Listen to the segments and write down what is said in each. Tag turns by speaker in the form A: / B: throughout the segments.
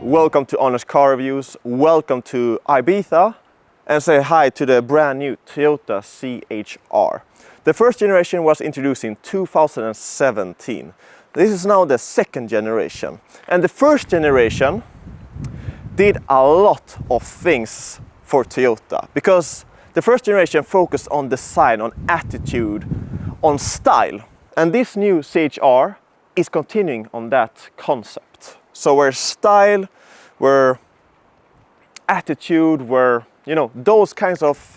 A: welcome to Honest Car Reviews, welcome to Ibiza, and say hi to the brand new Toyota CHR. The first generation was introduced in 2017. This is now the second generation. And the first generation did a lot of things for Toyota, because the first generation focused on design, on attitude, on style. And this new CHR is continuing on that concept. So where style, where attitude, where, those kinds of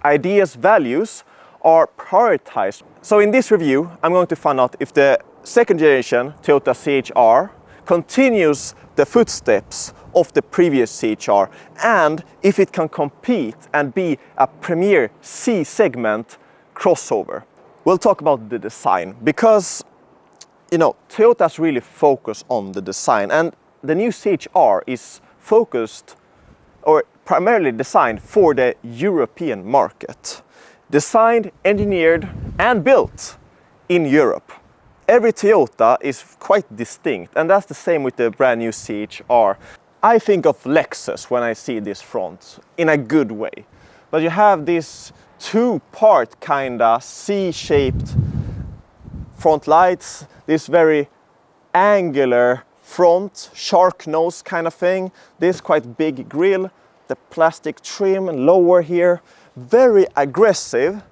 A: ideas, values are prioritized. So in this review, I'm going to find out if the second generation Toyota CHR continues the footsteps of the previous CHR and if it can compete and be a premier C-segment crossover. We'll talk about the design because, Toyota's really focused on the design, and the new CHR is focused or primarily designed for the European market. Designed, engineered and built in Europe. Every Toyota is quite distinct, and that's the same with the brand new CHR. I think of Lexus when I see this front, in a good way. But you have this two-part kinda C-shaped front lights, this very angular front, shark nose kind of thing, this quite big grille, the plastic trim lower here, very aggressive,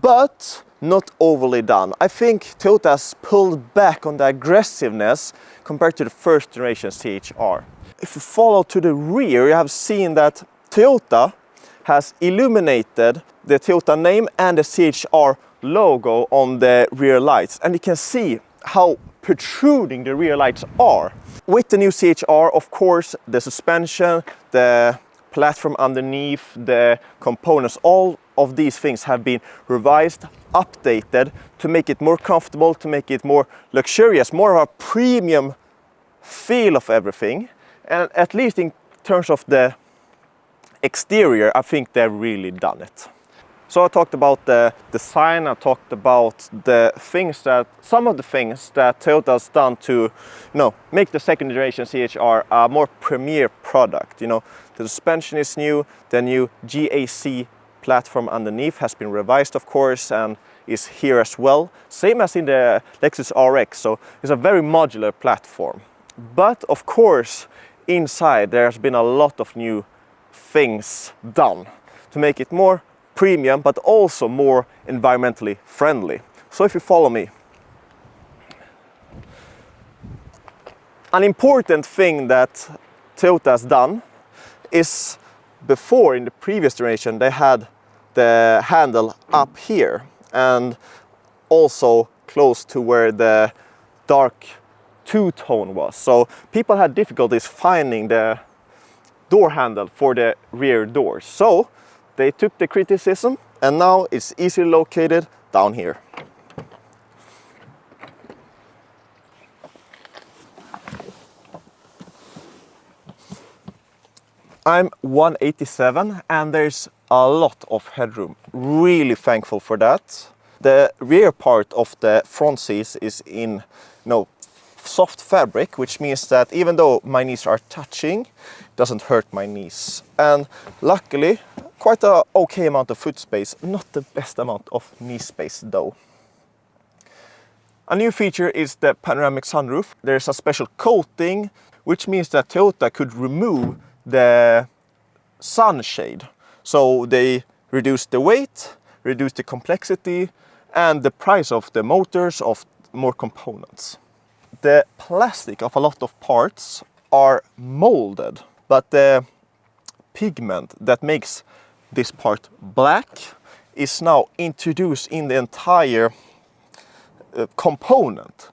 A: but not overly done. I think Toyota's pulled back on the aggressiveness compared to the first generation CHR. If you follow to the rear, you have seen that Toyota has illuminated the Toyota name and the CHR logo on the rear lights, and you can see how protruding the rear lights are. With the new CHR, of course, the suspension, the platform underneath, the components, all of these things have been revised, updated to make it more comfortable, to make it more luxurious, more of a premium feel of everything. And at least in terms of the exterior, I think they've really done it. So I talked about the design, I talked about some of the things that Toyota's done to, make the second generation CHR a more premier product. The suspension is new, the new GAC platform underneath has been revised, of course, and is here as well. Same as in the Lexus RX, so it's a very modular platform. But of course, inside there's been a lot of new things done to make it more premium, but also more environmentally friendly. So if you follow me. An important thing that Toyota has done is, before in the previous generation they had the handle up here and also close to where the dark two-tone was. So people had difficulties finding the door handle for the rear doors. So they took the criticism and now it's easily located down here. I'm 187 and there's a lot of headroom. Really thankful for that. The rear part of the front seats is in soft fabric, which means that even though my knees are touching, it doesn't hurt my knees. And luckily, quite an okay amount of foot space, not the best amount of knee space though. A new feature is the panoramic sunroof. There's a special coating, which means that Toyota could remove the sunshade. So they reduce the weight, reduce the complexity, and the price of the motors, of more components. The plastic of a lot of parts are molded, but the pigment that makes this part black is now introduced in the entire component.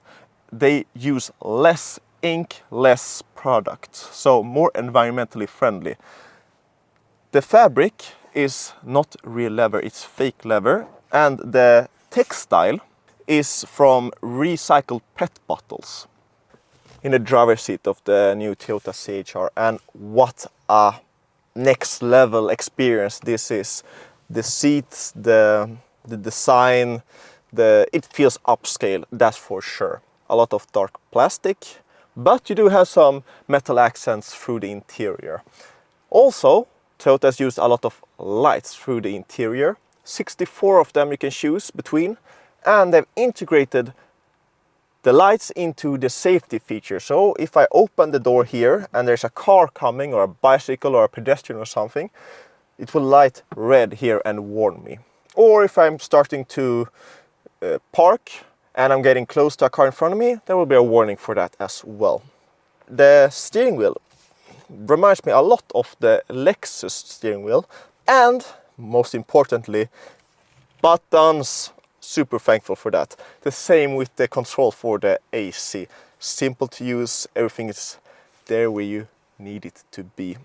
A: They use less ink, less product, so more environmentally friendly. The fabric is not real leather, it's fake leather, and the textile is from recycled PET bottles. In the driver's seat of the new Toyota CHR, and what a next level experience this is. The seats, the design, it feels upscale, that's for sure. A lot of dark plastic, but you do have some metal accents through the interior. Also, Toyota's used a lot of lights through the interior. 64 of them you can choose between, and they've integrated the lights into the safety feature. So if I open the door here and there's a car coming, or a bicycle or a pedestrian or something, it will light red here and warn me. Or if I'm starting to park and I'm getting close to a car in front of me, there will be a warning for that as well. The steering wheel reminds me a lot of the Lexus steering wheel, and most importantly, buttons. Super thankful for that. The same with the control for the AC. Simple to use, everything is there where you need it to be.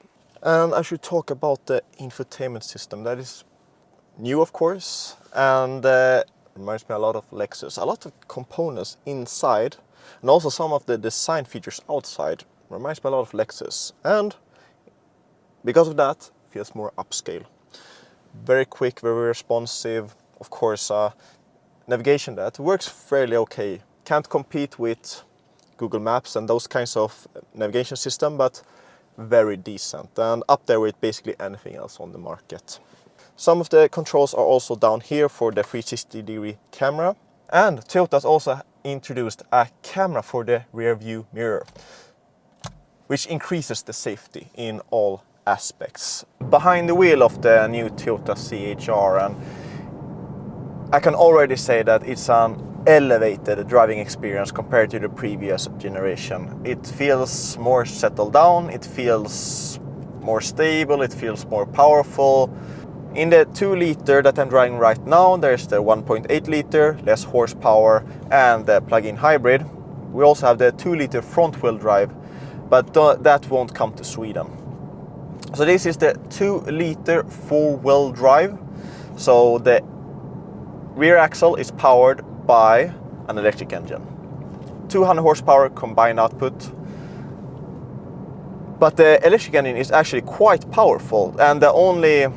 A: And I should talk about the infotainment system. That is new, of course, and reminds me a lot of Lexus. A lot of components inside, and also some of the design features outside reminds me a lot of Lexus. And because of that, feels more upscale. Very quick, very responsive. Of course, navigation that works fairly okay. Can't compete with Google Maps and those kinds of navigation system, but very decent and up there with basically anything else on the market. Some of the controls are also down here for the 360-degree camera, and Toyota's also introduced a camera for the rear view mirror, which increases the safety in all aspects. Behind the wheel of the new Toyota CHR, and I can already say that it's an elevated driving experience compared to the previous generation. It feels more settled down, it feels more stable, it feels more powerful. In the 2-liter that I'm driving right now, there's the 1.8-liter, less horsepower, and the plug-in hybrid. We also have the 2-liter front-wheel drive, but that won't come to Sweden. So this is the 2-liter 4-wheel drive. So the rear axle is powered by an electric engine. 200 horsepower combined output. But the electric engine is actually quite powerful, and the only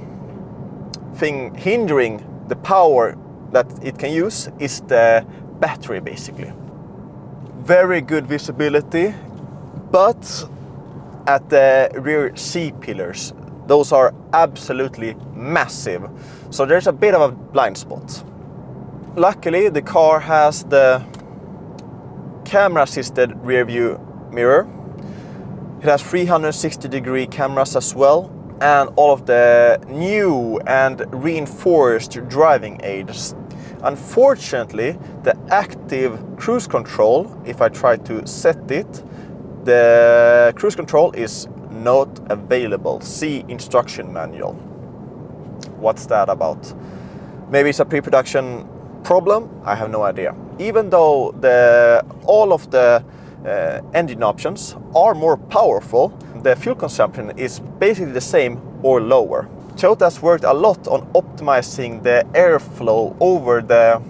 A: thing hindering the power that it can use is the battery, basically. Very good visibility, but at the rear C-pillars, those are absolutely massive. So there's a bit of a blind spot. Luckily, the car has the camera-assisted rear view mirror. It has 360-degree cameras as well, and all of the new and reinforced driving aids. Unfortunately, the active cruise control, if I try to set it, the cruise control is not available. See instruction manual. What's that about? Maybe it's a pre-production problem? I have no idea. Even though all of the engine options are more powerful, the fuel consumption is basically the same or lower. Toyota's worked a lot on optimizing the airflow over the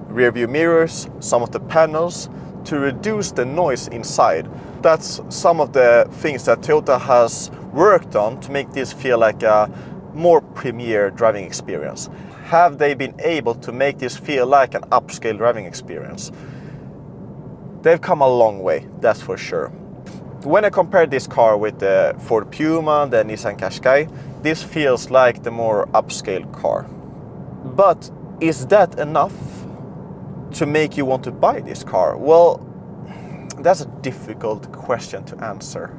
A: rear view mirrors, some of the panels, to reduce the noise inside. That's some of the things that Toyota has worked on to make this feel like a more premier driving experience. Have they been able to make this feel like an upscale driving experience? They've come a long way, that's for sure. When I compare this car with the Ford Puma, the Nissan Qashqai, this feels like the more upscale car. But is that enough to make you want to buy this car? Well, that's a difficult question to answer.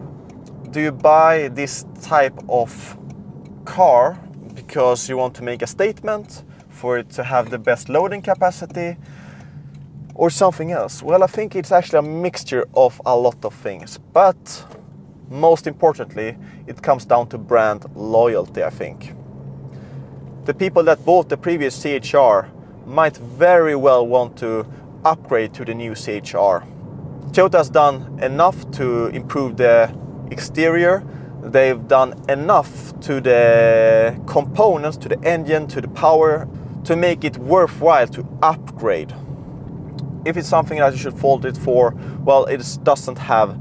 A: Do you buy this type of car because you want to make a statement, for it to have the best loading capacity, or something else? Well, I think it's actually a mixture of a lot of things, but most importantly, it comes down to brand loyalty, I think. The people that bought the previous CHR might very well want to upgrade to the new CHR. Toyota's done enough to improve the exterior. They've done enough to the components, to the engine, to the power, to make it worthwhile to upgrade. If it's something that you should fault it for, well, it doesn't have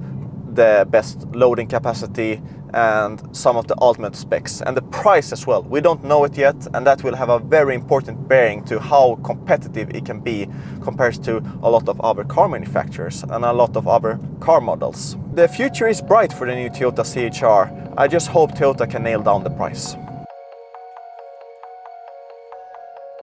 A: the best loading capacity, and some of the ultimate specs, and the price as well. We don't know it yet, and that will have a very important bearing to how competitive it can be compared to a lot of other car manufacturers and a lot of other car models. The future is bright for the new Toyota CHR. I just hope Toyota can nail down the price.